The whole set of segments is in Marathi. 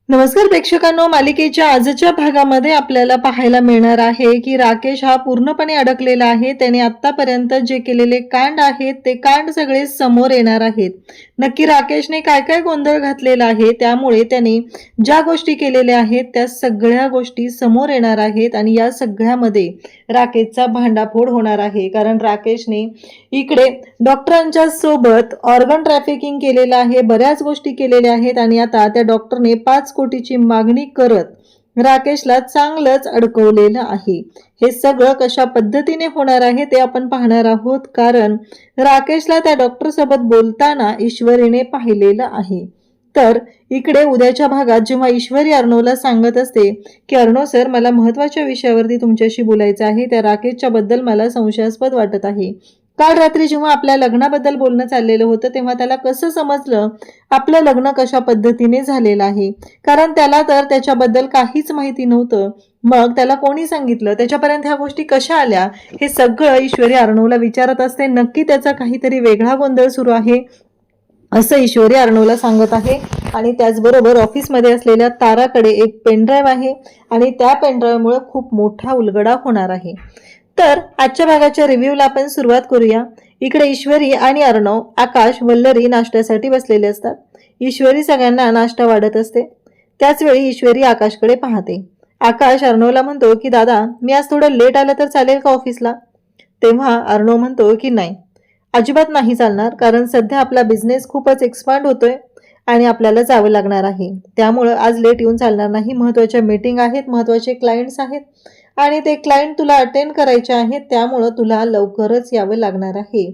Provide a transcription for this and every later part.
नमस्कार प्रेक्षकांनो, मालिकेच्या आजच्या भागामध्ये आपल्याला पाहायला मिळणार आहे की राकेश हा पूर्णपणे अडकलेला आहे. त्याने आतापर्यंत जे केलेले कांड आहेत ते कांड सगळे समोर येणार आहेत. नक्की राकेशने काय काय गोंधळ घातलेला आहे, त्यामुळे त्याने ज्या गोष्टी केलेल्या आहेत त्या सगळ्या गोष्टी समोर येणार आहेत आणि या सगळ्यामध्ये राकेशचा भांडाफोड होणार आहे. कारण राकेशने इकडे डॉक्टरांच्या सोबत ऑर्गन ट्रॅफिकिंग केलेलं आहे, बऱ्याच गोष्टी केलेल्या आहेत आणि आता त्या डॉक्टरने 5 कोटीची मागणी करत राकेशला चांगलंच अडकवलेलं आहे. हे सगळं कशा पद्धतीने होणार आहे ते आपण पाहणार आहोत, कारण राकेशला त्या डॉक्टर सोबत बोलताना ईश्वरीने पाहिलेलं आहे. तर इकडे उद्याच्या भागात जेव्हा ईश्वरी अर्णवला सांगत असते की अर्णव सर, मला महत्वाच्या विषयावरती तुमच्याशी बोलायचं आहे, त्या राकेशच्या बद्दल मला संशयास्पद वाटत आहे. काल रात्री जेव्हा आपल्या लग्नाबद्दल बोलणं चाललेलं होतं तेव्हा त्याला कसं समजलं आपलं लग्न कशा पद्धतीने झालेलं आहे, कारण त्याला तर त्याच्याबद्दल काहीच माहिती नव्हतं. मग त्याला कोणी सांगितलं, त्याच्यापर्यंत ह्या गोष्टी कशा आल्या, हे सगळं ईश्वरी अर्णवला विचारत असते. नक्की त्याचा काहीतरी वेगळा गोंधळ सुरू आहे असं ईश्वरी अर्णवला सांगत आहे. आणि त्याचबरोबर ऑफिसमध्ये असलेल्या ताराकडे एक पेनड्राईव्ह आहे आणि त्या पेनड्राईव्हमुळे खूप मोठा उलगडा होणार आहे. तर आजच्या भागाच्या रिव्ह्यूला आपण सुरुवात करूया. इकडे ईश्वरी आणि अर्णव, आकाश, वल्लरी नाश्त्यासाठी बसलेले असतात. ईश्वरी सगळ्यांना नाश्ता वाढत असते. त्याच वेळी ईश्वरी आकाशकडे पाहते. आकाश अर्णवला म्हणतो की दादा, मी आज थोडं लेट आलं तर चालेल का ऑफिसला? तेव्हा अर्णव म्हणतो की नाही, अजिबात नाही चालणार, कारण सध्या आपला बिझनेस खूपच एक्सपांड होतोय आणि आपल्याला जावं लागणार आहे. त्यामुळं आज लेट येऊन चालणार नाही. महत्त्वाच्या मीटिंग आहेत, महत्त्वाचे क्लायंट्स आहेत आणि ते क्लायंट तुला अटेंड करायचे आहेत, त्यामुळं तुला लवकरच यावं लागणार आहे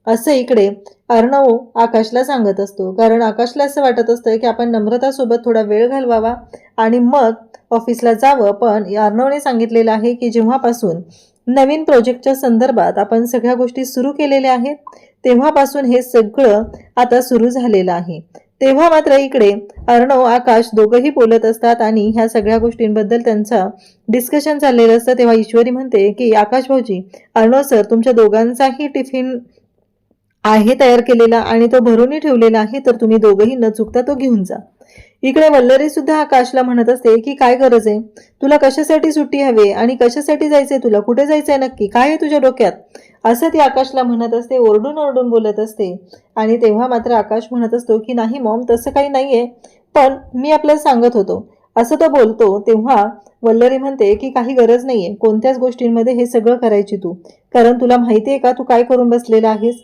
असं इकडे अर्णव आकाशला सांगत असतो. कारण आकाशला असं वाटत असतं की आपण नम्रतासोबत थोडा वेळ घालवावा आणि मग ऑफिसला जावं. पण अर्णवने सांगितलेलं आहे की जेव्हापासून नवीन प्रोजेक्टच्या संदर्भात आपण सगळ्या गोष्टी सुरू केलेल्या आहेत तेव्हापासून हे सगळं आता सुरू झालेलं आहे. तेव्हा मात्र इकडे अर्णव आकाश दोघंही बोलत असतात आणि ह्या सगळ्या गोष्टींबद्दल त्यांचं डिस्कशन चाललेलं असतं. तेव्हा ईश्वरी म्हणते की आकाश भाऊजी, अर्णव सर, तुमच्या दोघांचाही टिफिन आहे तयार केलेला आणि तो भरूनही ठेवलेला आहे, तर तुम्ही दोघंही न चुकता तो घेऊन जा. इकडे वल्लरी सुद्धा आकाशला म्हणत असते की काय गरज आहे, तुला कशासाठी सुट्टी हवी आणि कशासाठी जायचंय, तुला कुठे जायचंय, नक्की काय आहे तुझ्या डोक्यात, असं ती आकाशला म्हणत असते. ओरडून ओरडून बोलत असते. आणि तेव्हा मात्र आकाश म्हणत असतो की नाही मॉम, तसं काही नाहीये, पण मी आपल्याला सांगत होतो, असं तो बोलतो. तेव्हा वल्लरी म्हणते की काही गरज नाहीये कोणत्याच गोष्टींमध्ये हे सगळं करायची तू, कारण तुला माहितीये का तू काय करून बसलेला आहेस,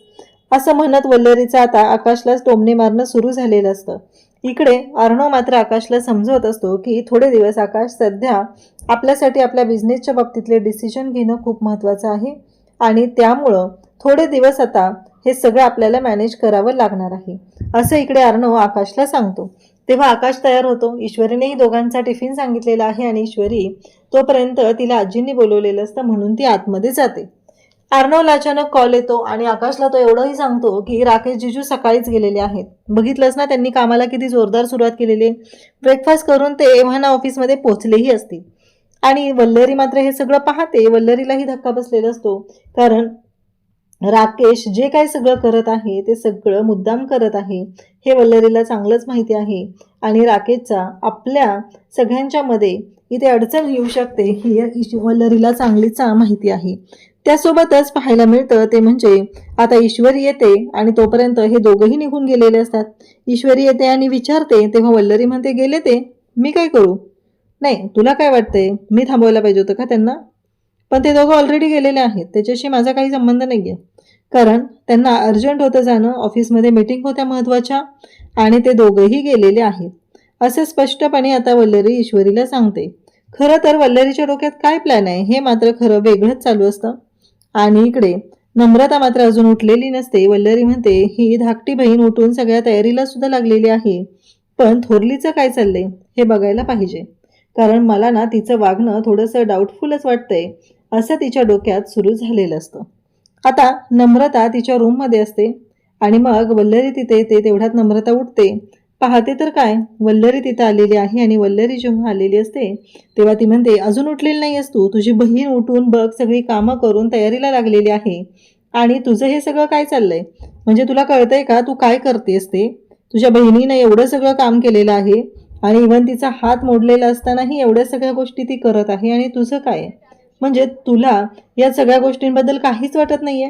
असं म्हणत वल्लरीचं आता आकाशलाच टोमणे मारणं सुरू झालेलं असतं. इकडे अर्णव मात्र आकाशला समजवत असतो की थोडे दिवस आकाश, सध्या आपल्यासाठी आपल्या बिझनेसच्या बाबतीतले डिसिजन घेणं खूप महत्त्वाचं आहे आणि त्यामुळं थोडे दिवस आता हे सगळं आपल्याला मॅनेज करावं लागणार आहे असं इकडे अर्णव आकाशला सांगतो. तेव्हा आकाश तयार होतो. ईश्वरीनेही दोघांचा टिफिन सांगितलेला आहे आणि ईश्वरी तोपर्यंत तिला आजींनी बोलवलेलं असतं म्हणून ती आतमध्ये जाते. अर्णवला अचानक कॉल येतो आणि आकाशला तो एवढंही सांगतो की राकेश जिजू सकाळीच गेलेले आहेत. बघितलंस ना, त्यांनी कामाला किती जोरदार सुरुवात केलेली आहे. ब्रेकफास्ट करून ते एव्हाना ऑफिसमध्ये पोहोचलेही असतील. आणि वल्लरी मात्र हे सगळं पाहते. वल्लरीलाही धक्का बसलेला असतो, कारण राकेश जे काय सगळं करत आहे ते सगळं मुद्दाम करत आहे हे वल्लरीला चांगलंच माहिती आहे. आणि राकेशचा आपल्या सगळ्यांच्या मध्ये इथे अडचण येऊ शकते ही वल्लरीला चांगलीच माहिती आहे. त्यासोबतच पाहायला मिळतं ते म्हणजे आता ईश्वरी येते आणि तोपर्यंत हे दोघंही निघून गेलेले असतात. ईश्वरी येते आणि विचारते, तेव्हा वल्लरी म्हणते गेले ते, मी काय करू? नाही, तुला काय वाटतंय, मी थांबवायला पाहिजे होतं का त्यांना? पण ते दोघं ऑलरेडी गेलेले आहेत, त्याच्याशी माझा काही संबंध नाहीये, कारण त्यांना अर्जंट होतं जाणं, ऑफिसमध्ये मीटिंग होत्या महत्त्वाच्या आणि ते दोघंही गेलेले आहेत असे स्पष्टपणे आता वल्लरी ईश्वरीला सांगते. खरं तर वल्लरीच्या डोक्यात काय प्लॅन आहे हे मात्र खरं वेगळंच चालू असतं. आणि इकडे नम्रता मात्र अजून उठलेली नसते. वल्लरी म्हणते ही धाकटी बहीण उठून सगळ्या तयारीला सुद्धा लागलेली आहे, पण थोरलीचं काय चाललंय हे बघायला पाहिजे, कारण मला ना तिचं वागणं थोडंसं डाऊटफुलच वाटतंय असं तिच्या डोक्यात सुरू झालेलं असतं. आता नम्रता तिच्या रूममध्ये असते आणि मग वल्लरी तिथे येते. तेवढ्यात नम्रता उठते. पाहते तर काय, वल्लरी तिथं आलेली आहे आणि वल्लरी जेव्हा आलेली असते तेव्हा ती म्हणते अजून उठलेली नाही आहेस तू, तुझी बहीण उठून बघ सगळी कामं करून तयारीला लागलेली आहे आणि तुझं हे सगळं काय चाललंय, म्हणजे तुला कळतंय का तू काय करतेस ते? तुझ्या बहिणीनं एवढं सगळं काम केलेलं आहे आणि इव्हन तिचा हात मोडलेला असतानाही एवढ्या सगळ्या गोष्टी ती करत आहे, आणि तुझं काय? म्हणजे तुला या सगळ्या गोष्टींबद्दल काहीच वाटत नाहीये?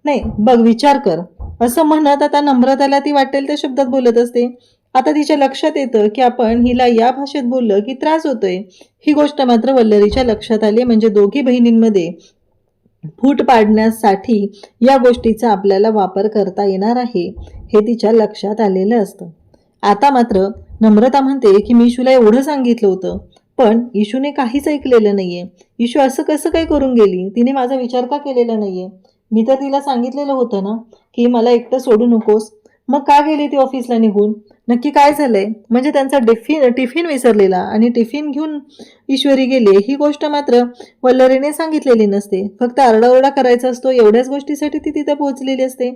नाही, बघ विचार कर, असं म्हणत आता नम्रताला ती वाटेल त्या शब्दात बोलत असते. आता तिच्या लक्षात येतं की आपण हिला या भाषेत बोललं की त्रास होतोय. ही गोष्ट मात्र वल्लरीच्या लक्षात आली. म्हणजे दोघी बहिणींमध्ये फूट पाडण्यासाठी या गोष्टीचा आपल्याला वापर करता येणार आहे, हे तिच्या लक्षात आलेलं असतं. आता मात्र नम्रता म्हणते की मी इशूला एवढं सांगितलं होतं, पण इशूने काहीच ऐकलेलं नाहीये. इशू असं कसं काय करून गेली? तिने माझा विचार का केलेला नाहीये? मी तर तिला सांगितलेलं होतं ना की मला एकटं सोडू नकोस. मग का गेली ती ऑफिसला निघून? नक्की काय झालंय? म्हणजे त्यांचा टिफिन विसरलेला आणि टिफिन घेऊन ईश्वरी गेली ही गोष्ट मात्र वल्लरीने सांगितलेली नसते. फक्त आरडाओरडा करायचा असतो एवढ्याच गोष्टीसाठी ती तिथे पोहोचलेली असते.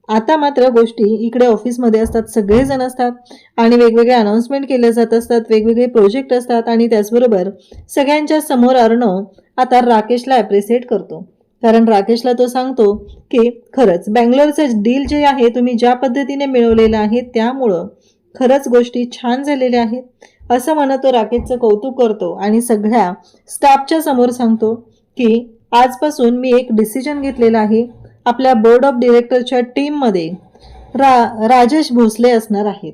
आता मात्र गोष्टी इकडे ऑफिसमध्ये असतात, सगळेजण असतात आणि वेगवेगळे अनाउन्समेंट केले जात असतात, वेगवेगळे प्रोजेक्ट असतात आणि त्याचबरोबर सगळ्यांच्या समोर अर्णव आता राकेशला ॲप्रिशिएट करतो. कारण राकेशला तो सांगतो की खरंच बँगलोरचं डील जे आहे तुम्ही ज्या पद्धतीने मिळवलेलं आहे त्यामुळं खरंच गोष्टी छान झालेल्या आहेत, असं म्हणत तो राकेशचं कौतुक करतो आणि सगळ्या स्टाफच्या समोर सांगतो की आजपासून मी एक डिसिजन घेतलेला आहे. आपल्या बोर्ड ऑफ डिरेक्टरच्या टीममध्ये राजेश भोसले असणार आहेत.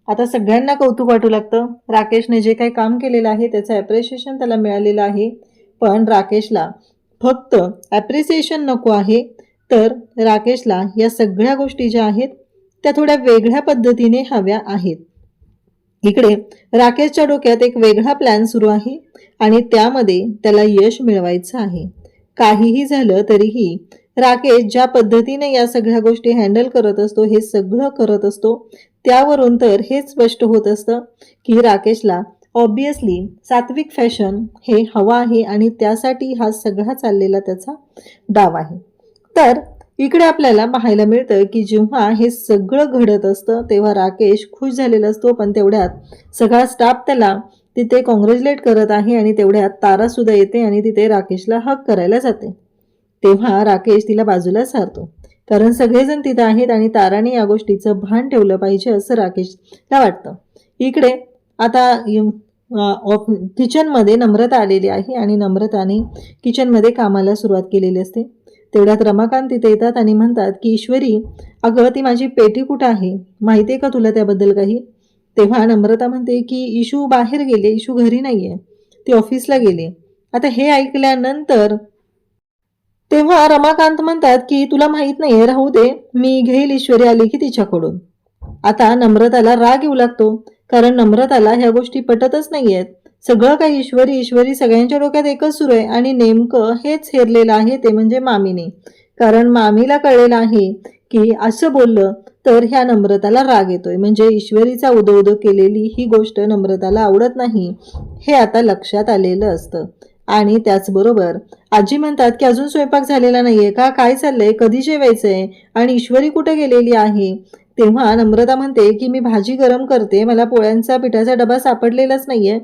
आता सगळ्यांना कौतुक वाटू लागतं. राकेशने जे काही काम केलेलं आहे त्याचं ॲप्रिसिएशन त्याला मिळालेलं आहे. पण राकेशला फक्त ॲप्रिसिएशन नको आहे, तर राकेशला या सगळ्या गोष्टी ज्या आहेत त्या थोड्या वेगळ्या पद्धतीने हव्या आहेत. इकडे राकेशच्या डोक्यात एक वेगळा प्लॅन सुरू आहे आणि त्यामध्ये त्याला यश मिळवायचं आहे. काहीही झालं तरीही राकेश ज्या पद्धतीने या सगळ्या गोष्टी हँडल करत असतो, हे सगळं करत असतो, त्यावरून तर हेच स्पष्ट होत असतं की राकेशला ऑब्वियसली सात्विक फॅशन हे हवा आहे आणि त्यासाठी हा सगळा चाललेला त्याचा डाव आहे. तर इकडे आपल्याला पाहायला मिळतं की जेव्हा हे सगळं घडत असतं तेव्हा राकेश खुश झालेला असतो, पण तेवढ्यात सगळा स्टाफ त्याला तिथे कॉंग्रॅच्युलेट करत आहे आणि तेवढ्यात तारासुद्धा येते आणि तिथे राकेशला हक करायला जाते. तेव्हा राकेश तिला बाजूला सारतो, कारण सगळेजण तिथं आहेत आणि ताराने या गोष्टीचं भान ठेवलं पाहिजे असं राकेशला वाटतं. इकडे आता किचनमध्ये नम्रता आलेली आहे आणि नम्रताने किचनमध्ये कामाला सुरुवात केलेली असते. तेवढ्यात रमाकांत तिथे येतात आणि म्हणतात की ईश्वरी, अगं ती माझी पेटी कुठं आहे? माहिती आहे का तुला त्याबद्दल काही? तेव्हा नम्रता म्हणते की इशू बाहेर गेले, इशू घरी नाही आहे, ती ऑफिसला गेली. आता हे ऐकल्यानंतर तेव्हा रमाकांत म्हणतात की तुला माहित नाहीये, राहू दे, मी घेईल ईश्वरी आली की तिच्याकडून. आता नम्रताला राग येऊ लागतो, कारण नम्रताला ह्या गोष्टी पटतच नाहीयेत. सगळं काही ईश्वरी ईश्वरी सगळ्यांच्या डोक्यात एकच सुरू आहे आणि नेमकं हेच हेरलेलं आहे ते म्हणजे मामीने. कारण मामीला कळलेलं आहे की असं बोललं तर ह्या नम्रताला राग येतोय, म्हणजे ईश्वरीचा उदो केलेली ही गोष्ट नम्रताला आवडत नाही हे आता लक्षात आलेलं असतं. आणि त्याचबरोबर आजी म्हणतात की अजून स्वयंपाक झालेला नाहीये का? काय चाललंय? कधी जेवायचंय? आणि ईश्वरी कुठे गेलेली आहे? तेव्हा नम्रता म्हणते की मी भाजी गरम करते, मला पोळ्यांचा पिठाचा डबा सापडलेलाच नाहीये,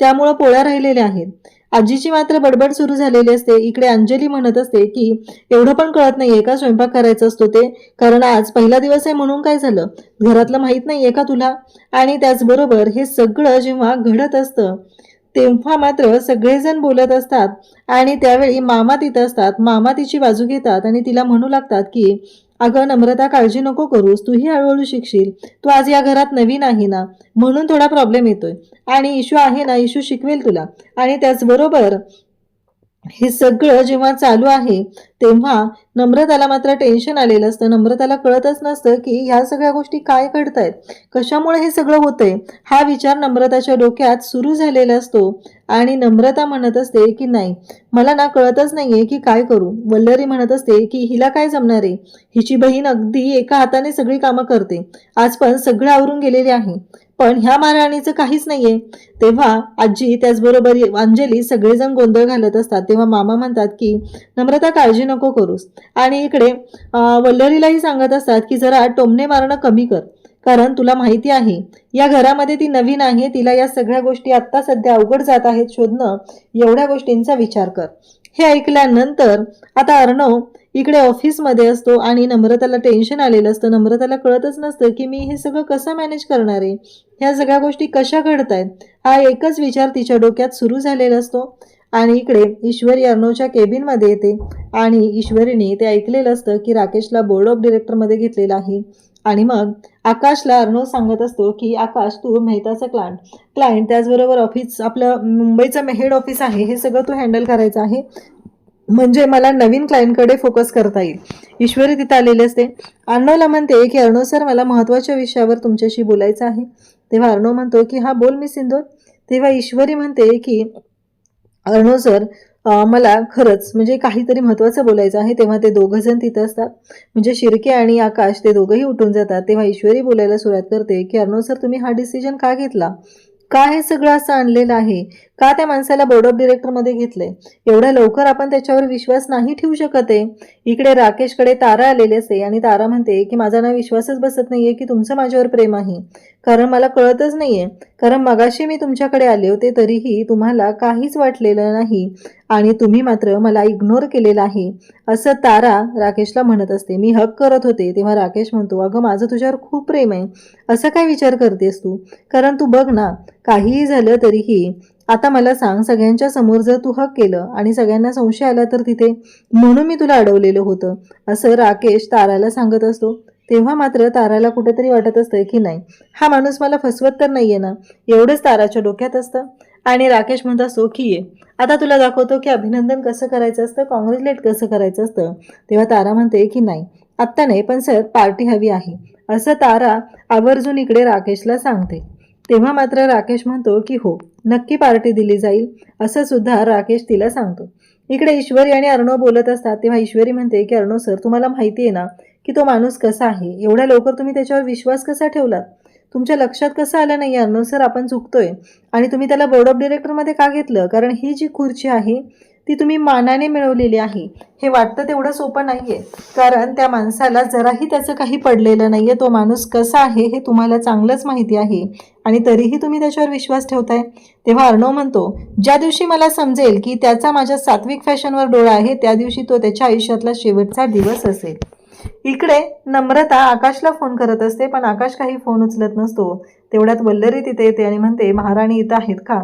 त्यामुळं पोळ्या राहिलेल्या आहेत. आजीची मात्र बडबड सुरू झालेली असते. इकडे अंजली म्हणत असते की एवढं पण कळत नाहीये का स्वयंपाक करायचा असतो ते? कारण आज पहिला दिवस आहे म्हणून काय झालं? घरातलं माहित नाहीये का तुला? आणि त्याचबरोबर हे सगळं जेव्हा घडत असतं तेव्हा मात्र सगळेजण बोलत असतात आणि त्यावेळी मामा तिथं असतात. मामा तिची बाजू घेतात आणि तिला म्हणू लागतात की अगं नम्रता, काळजी नको करूस, तूही हळूहळू शिकशील, तू आज या घरात नवीन आहे ना, म्हणून थोडा प्रॉब्लेम येतोय, आणि इशू आहे ना, इशू शिकवेल तुला. आणि त्याचबरोबर हे सगळं जेव्हा चालू आहे तेव्हा नम्रताला मात्र टेन्शन आलेलं असतं. नम्रताला कळतच नसतं की ह्या सगळ्या गोष्टी काय घडतायत, कशामुळे हे सगळं होतंय, हा विचार नम्रताच्या डोक्यात सुरू झालेला असतो. आणि नम्रता म्हणत असते की नाही, मला ना कळतच नाहीये की काय करू. वल्लरी म्हणत असते की हिला काय जमणार आहे, हिची बहीण अगदी एका हाताने सगळी कामं करते, आज पण सगळं आवरून गेलेले आहे, पण ह्या महाराणीचं काहीच नाहीये. तेव्हा आजी त्याचबरोबर अंजली सगळेजण गोंधळ घालत असतात. तेव्हा मामा म्हणतात की नम्रता, काळजी नको करूस. आणि इकडे वल्लरीलाही सांगत असतात की जरा टोमणे मारणं कमी कर, कारण तुला माहिती आहे या घरामध्ये ती नवीन आहे, तिला या सगळ्या गोष्टी आत्ता सध्या अवघड जात आहेत शोधणं, एवढ्या गोष्टींचा विचार कर. हे ऐकल्यानंतर आता अर्णव इकडे ऑफिसमध्ये असतो आणि नम्रताला टेन्शन आलेलं असतं. नम्रताला कळतच नसतं की मी हे सगळं कसं मॅनेज करणार आहे, ह्या सगळ्या गोष्टी कशा घडतायत, हा एकच विचार तिच्या डोक्यात सुरू झालेला असतो. आणि इकडे ईश्वरी अर्णवच्या केबिनमध्ये येते आणि ईश्वरीने ते ऐकलेलं असतं की राकेशला बोर्ड ऑफ डिरेक्टरमध्ये घेतलेलं आहे. आणि मग आकाशला अर्णव सांगत असतो की आकाश, तू मेहताचा क्लायंट त्याचबरोबर ऑफिस, आपलं मुंबईचं हेड ऑफिस आहे, हे सगळं तू हँडल करायचं आहे, म्हणजे मला नवीन क्लायंटकडे फोकस करता येईल. ईश्वरी तिथं आलेली असते. अर्णवला म्हणते की अर्णव सर, मला महत्त्वाच्या विषयावर तुमच्याशी बोलायचं आहे. तेव्हा अर्णव म्हणतो की हा बोल मी सिंदूर. तेव्हा ईश्वरी म्हणते की अर्णव सर, मला खरंच म्हणजे काहीतरी महत्त्वाचं बोलायचं आहे. तेव्हा ते दोघं जण तिथं असतात, म्हणजे शिर्के आणि आकाश, ते दोघंही उठून जातात. तेव्हा ईश्वरी बोलायला सुरुवात करते की अर्णव सर, तुम्ही हा डिसिजन का घेतला, का हे सगळं असं आणलेलं आहे, का त्या माणसाला बोर्ड ऑफ डिरेक्टरमध्ये घेतलंय, एवढ्या लवकर आपण त्याच्यावर विश्वास नाही ठेवू शकत आहे. इकडे राकेशकडे तारा आलेली असते आणि तारा म्हणते की माझा ना विश्वासच बसत नाहीये की तुमचं माझ्यावर प्रेम आहे, कारण मला कळतच नाहीये, कारण मगाशी मी तुमच्याकडे आले होते तरीही तुम्हाला काहीच वाटलेलं नाही आणि तुम्ही मात्र मला इग्नोर केलेलं आहे, असं तारा राकेशला म्हणत असते. मी हक करत होते तेव्हा राकेश म्हणतो, अगं माझं तुझ्यावर खूप प्रेम आहे, असं काय विचार करतेस तू, कारण तू बघ ना, काहीही झालं तरीही आता मला सांग, सगळ्यांच्या समोर जर तू हक केलं आणि सगळ्यांना संशय आला तर तिथे, म्हणून मी तुला अडवलेलं होतं, असं राकेश ताराला सांगत असतो. तेव्हा मात्र ताराला कुठेतरी वाटत असतं की नाही, हा माणूस मला फसवत तर नाहीये ना, एवढंच ताराच्या डोक्यात असतं. आणि राकेश म्हणत असतो की ये, आता तुला दाखवतो की अभिनंदन कसं करायचं असतं, कॉंग्रॅच्युलेट कसं करायचं असतं. तेव्हा तारा म्हणते की नाही, आत्ता नाही, पण सर पार्टी हवी आहे, असं तारा आवर्जून इकडे राकेशला सांगते. तेव्हा मात्र राकेश म्हणतो की हो, नक्की पार्टी दिली जाईल, असं सुद्धा राकेश तिला सांगतो. इकडे ईश्वरी आणि अर्णव बोलत असतात. तेव्हा ईश्वरी म्हणते की अर्णव सर, तुम्हाला माहिती आहे ना की तो माणूस कसा आहे, एवढ्या लवकर तुम्ही त्याच्यावर विश्वास कसा ठेवलात, तुमच्या लक्षात कसं आलं नाही अर्णव सर, आपण चुकतोय, आणि तुम्ही त्याला बोर्ड ऑफ डिरेक्टरमध्ये का घेतलं, कारण ही जी खुर्ची आहे ती तुम्ही मानाने मिळवलेली आहे, हे वाटतं तेवढं सोपं नाहीये, कारण त्या माणसाला जराही त्याचं काही पडलेलं नाहीये, तो माणूस कसा आहे हे तुम्हाला चांगलंच माहिती आहे आणि तरीही तुम्ही त्याच्यावर विश्वास ठेवताय. तेव्हा अर्णव म्हणतो, ज्या दिवशी मला समजेल की त्याचा माझ्या सात्विक फॅशनवर डोळा आहे, त्या दिवशी तो त्याच्या आयुष्यातला शेवटचा दिवस असेल. इकडे नम्रता आकाशला फोन करत असते, पण आकाश काही फोन उचलत नसतो. तेवढ्यात वल्लरी तिथे येते आणि म्हणते, महाराणी इथं आहेत का.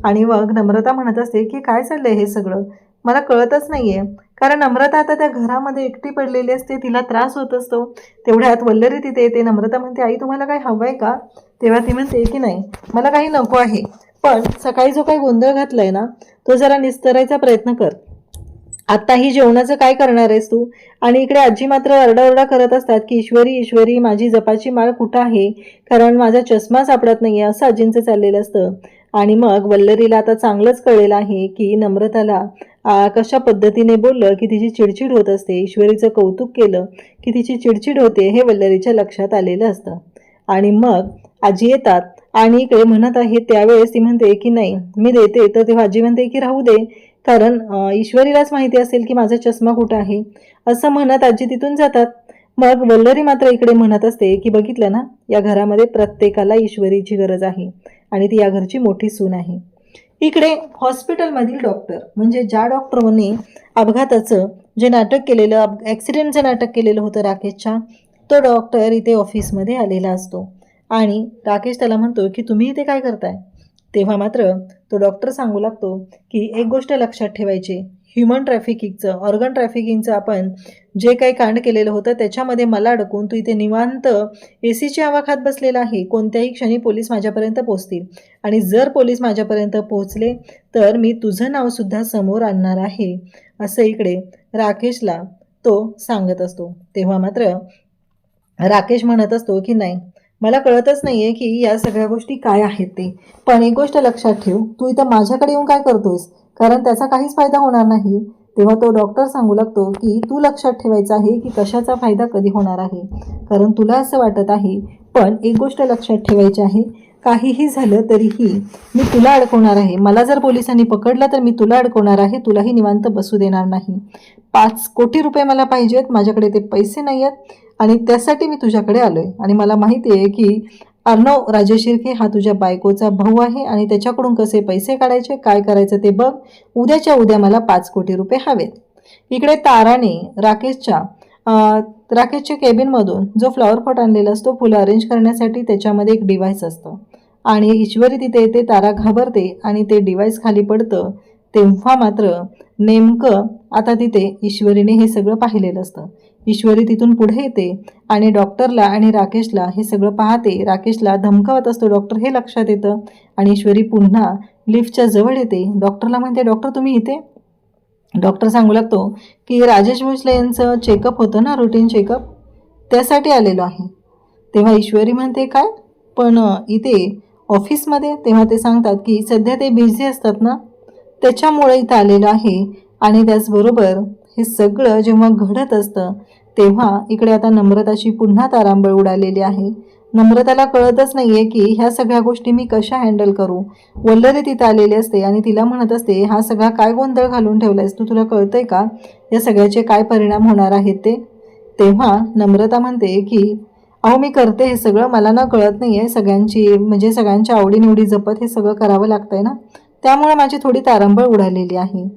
आणि मग नम्रता म्हणत असते की काय चाललंय हे सगळं, मला कळतच नाहीये, कारण नम्रता आता त्या घरामध्ये एकटी पडलेली असते, तिला त्रास होत असतो. तेवढ्यात वल्लरी तिथे येते. नम्रता म्हणते, आई तुम्हाला काही हवंय का. तेव्हा ती म्हणते की नाही, मला काही नको आहे, पण सकाळी जो काही गोंधळ घातलाय ना, तो जरा निस्तरायचा प्रयत्न कर. आत्ताही जेवणाचं काय करणार आहेस तू. आणि इकडे आजी मात्र आरडाओरडा करत असतात की ईश्वरी ईश्वरी, माझी जपाची माळ कुठं आहे, कारण माझा चष्मा सापडत नाहीये, असं आजींचं चाललेलं असतं. आणि मग वल्लरीला आता चांगलंच कळलेलं आहे की नम्रताला कशा पद्धतीने बोललं की तिची चिडचिड होत असते, ईश्वरीचं कौतुक केलं की तिची चिडचिड होते, हे वल्लरीच्या लक्षात आलेलं असतं. आणि मग आजी येतात आणि इकडे म्हणत आहे, त्यावेळेस ती म्हणते की नाही मी देते, तर तेव्हा आजी म्हणते की राहू दे, कारण ईश्वरीलाच माहिती असेल की माझा चष्मा कुठं आहे, असं म्हणत आजी तिथून जातात. मग वल्लरी मात्र इकडे म्हणत असते की बघितलं ना, या घरामध्ये प्रत्येकाला ईश्वरीची गरज आहे आणि ती या घरची मोठी सून आहे. इकडे हॉस्पिटलमधील डॉक्टर, म्हणजे ज्या डॉक्टरने अपघाताचं जे नाटक केलेलं, ॲक्सिडेंटचं नाटक केलेलं होतं राकेशच्या, तो डॉक्टर इथे ऑफिसमध्ये आलेला असतो. आणि राकेश त्याला म्हणतो की तुम्ही इथे काय करताय. तेव्हा मात्र तो डॉक्टर सांगू लागतो की एक गोष्ट लक्षात ठेवायची, ह्युमन ट्रॅफिकिंगचं, ऑर्गन ट्रॅफिकिंगचं आपण जे काही कांड केलेलं होतं त्याच्यामध्ये मला अडकून तू इथे निवांत एसीची हवा खात बसलेला आहे, कोणत्याही क्षणी पोलीस माझ्यापर्यंत पोहोचतील आणि जर पोलीस माझ्यापर्यंत पोहोचले तर मी तुझं नावसुद्धा समोर आणणार आहे, असं इकडे राकेशला तो सांगत असतो. तेव्हा मात्र राकेश म्हणत असतो की नाही, मला कळतच नाहीये की या सगळ्या गोष्टी काय आहेत ते, पण एक गोष्ट लक्षात ठेव, तू इथं माझ्याकडे येऊन काय करतोयस, कारण त्याचा काहीच फायदा होणार नाही. तेव्हा तो डॉक्टर सांगू लागतो की तू लक्षात ठेवायचं आहे की कशाचा फायदा कधी होणार आहे, कारण तुला असं वाटत आहे, पण एक गोष्ट लक्षात ठेवायची आहे, काहीही झालं तरीही मी तुला अडकवणार आहे, मला जर पोलिसांनी पकडलं तर मी तुला अडकवणार आहे, तुलाही निवांत बसू देणार नाही. 5 कोटी रुपये मला पाहिजेत, माझ्याकडे ते पैसे नाही आहेत आणि त्यासाठी मी तुझ्याकडे आलोय आणि मला माहिती आहे की अर्णव राजेशिर्के हा तुझ्या बायकोचा भाऊ आहे आणि त्याच्याकडून कसे पैसे काढायचे, काय करायचं ते बघ, उद्याच्या उद्या मला 5 कोटी रुपये हवेत. इकडे ताराने राकेशच्या केबिनमधून जो फ्लॉवर पॉट आणलेला असतो फुलं अरेंज करण्यासाठी, त्याच्यामध्ये एक डिव्हाइस असतं आणि ईश्वरी तिथे येते. तारा घाबरते आणि ते डिव्हाइस खाली पडतं. तेव्हा मात्र नेमकं आता तिथे ईश्वरीने हे सगळं पाहिलेलं असतं. ईश्वरी तिथून पुढे येते आणि डॉक्टरला आणि राकेशला हे सगळं पाहते. राकेशला धमकावत असतो डॉक्टर, हे लक्षात येतं आणि ईश्वरी पुन्हा लिफ्टच्या जवळ येते. डॉक्टरला म्हणते, डॉक्टर तुम्ही इथे? डॉक्टर सांगू लागतो की राजेश भोसले यांचं चेकअप होतं ना, रुटीन चेकअप, त्यासाठी आलेलो आहे. तेव्हा ईश्वरी म्हणते काय, पण इथे ऑफिसमध्ये? तेव्हा ते सांगतात की सध्या ते बिझी असतात ना, त्याच्यामुळे इथं आलेलं आहे. आणि त्याचबरोबर हे सगळं जेव्हा घडत असतं तेव्हा इकडे आता नम्रताची पुन्हा तारांबळ उडालेली आहे. नम्रताला कळतच नाही आहे की ह्या सगळ्या गोष्टी मी कशा हँडल करू. वल्लरी तिथं आलेली असते आणि तिला म्हणत असते, हा सगळा काय गोंधळ घालून ठेवलायस तू, तुला कळतंय का या सगळ्याचे काय परिणाम होणार आहेत ते? तेव्हा नम्रता म्हणते की अहो मी करते हे सगळं, मला ना कळत नाही आहे, सगळ्यांच्या आवडीनिवडी जपत हे सगळं करावं लागतंय ना, त्यामुळे माझी थोडी तारांबळ उडालेली आहे.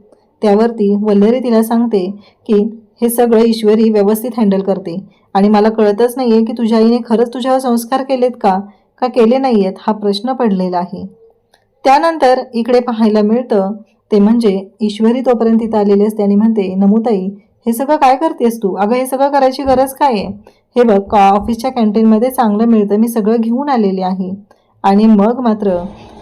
त्यावरती वल्लरी तिला सांगते की हे सगळं ईश्वरी व्यवस्थित हँडल करते आणि मला कळतच नाही आहे की तुझ्या आईने खरंच तुझ्यावर संस्कार केलेत का केले नाही आहेत, हा प्रश्न पडलेला आहे. त्यानंतर इकडे पाहायला मिळतं ते म्हणजे ईश्वरी तोपर्यंत तिथं आलेली असते आणि म्हणते, नमुताई हे सगळं काय करतेस तू? अगं हे सगळं करायची गरज काय आहे? हे बघ ऑफिसच्या कॅन्टीनमध्ये चांगलं मिळतं, मी सगळं घेऊन आलेली आहे. आणि मग मात्र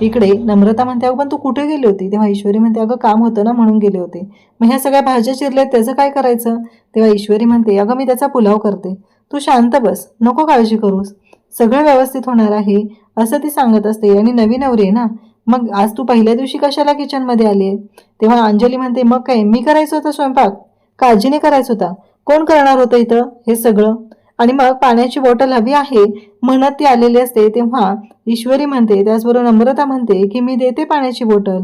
इकडे नम्रता म्हणते, अगं पण तू कुठे गेली होती? तेव्हा ईश्वरी म्हणते, अगं काम होतं ना म्हणून गेले होते. मग ह्या सगळ्या भाज्या चिरल्यात त्याचं काय करायचं? तेव्हा ईश्वरी म्हणते, अगं मी त्याचा पुलाव करते, तू शांत बस, नको काळजी करूस, सगळं व्यवस्थित होणार आहे असं ती सांगत असते. आणि नवी नवरी आहे ना, मग आज तू पहिल्या दिवशी कशाला किचनमध्ये आली आहे? तेव्हा अंजली म्हणते, मग काय मी करायचं होतं स्वयंपाक? काळजीने करायचा होता? कोण करणार होतं इथं हे सगळं? आणि मग पाण्याची बॉटल हवी आहे म्हणत ती आलेली असते. तेव्हा ईश्वरी म्हणते, त्याचबरोबर नम्रता म्हणते की मी देते पाण्याची बॉटल,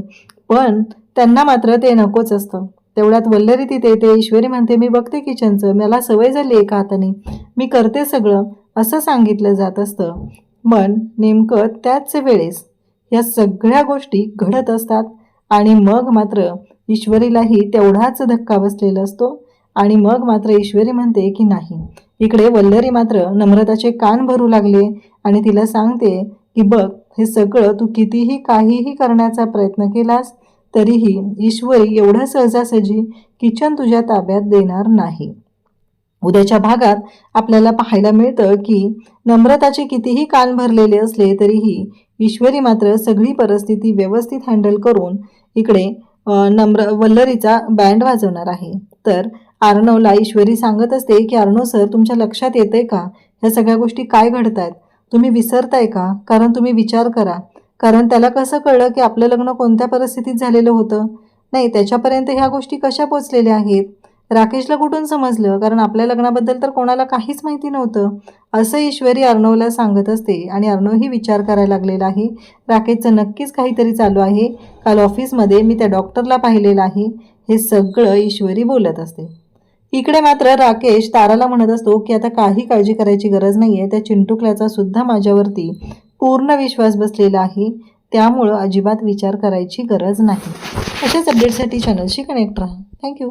पण त्यांना मात्र ते नकोच असतं. तेवढ्यात वल्लरी तिथे येते. ईश्वरी म्हणते, मी बघते किचनचं, मला सवय झाली एका हाताने, मी करते सगळं, असं सांगितलं जात असतं. पण नेमकं त्याच वेळेस या सगळ्या गोष्टी घडत असतात आणि मग मात्र ईश्वरीलाही तेवढाच धक्का बसलेला असतो. आणि मग मात्र ईश्वरी म्हणते की नाही. इकडे वल्लरी मात्र नम्रताचे कान भरू लागले आणि तिला सांगते की बघ हे सगळं तू कितीही काहीही करण्याचा प्रयत्न केलास तरीही ईश्वरी एवढं सहजासहजी किचन तुझ्या ताब्यात देणार नाही. उद्याच्या भागात आपल्याला पाहायला मिळतं की नम्रताचे कितीही कान भरलेले असले तरीही ईश्वरी मात्र सगळी परिस्थिती व्यवस्थित हँडल करून इकडे वल्लरीचा बँड वाजवणार आहे. तर अर्णवला ईश्वरी सांगत असते की अर्णव सर, तुमच्या लक्षात येतंय का ह्या सगळ्या गोष्टी काय घडतायत? तुम्ही विसरताय का? कारण तुम्ही विचार करा, कारण त्याला कसं कळलं की आपलं लग्न कोणत्या परिस्थितीत झालेलं होतं? नाही, त्याच्यापर्यंत ह्या गोष्टी कशा पोचलेल्या आहेत? राकेशला कुठून समजलं? कारण आपल्या लग्नाबद्दल तर कोणाला काहीच माहिती नव्हतं, असं ईश्वरी अर्णवला सांगत असते. आणि अर्णवही विचार करायला लागलेला आहे, राकेशचं नक्कीच काहीतरी चालू आहे. काल ऑफिसमध्ये मी त्या डॉक्टरला पाहिलेलं आहे, हे सगळं ईश्वरी बोलत असते. इकडे मात्र राकेश ताराला म्हणत असतो की आता काही काळजी करायची गरज नाही आहे, त्या चिंटुकल्याचा सुद्धा माझ्यावरती पूर्ण विश्वास बसलेला आहे, त्यामुळं अजिबात विचार करायची गरज नाही. अशाच अपडेटसाठी चॅनलशी कनेक्ट राहा. थँक्यू.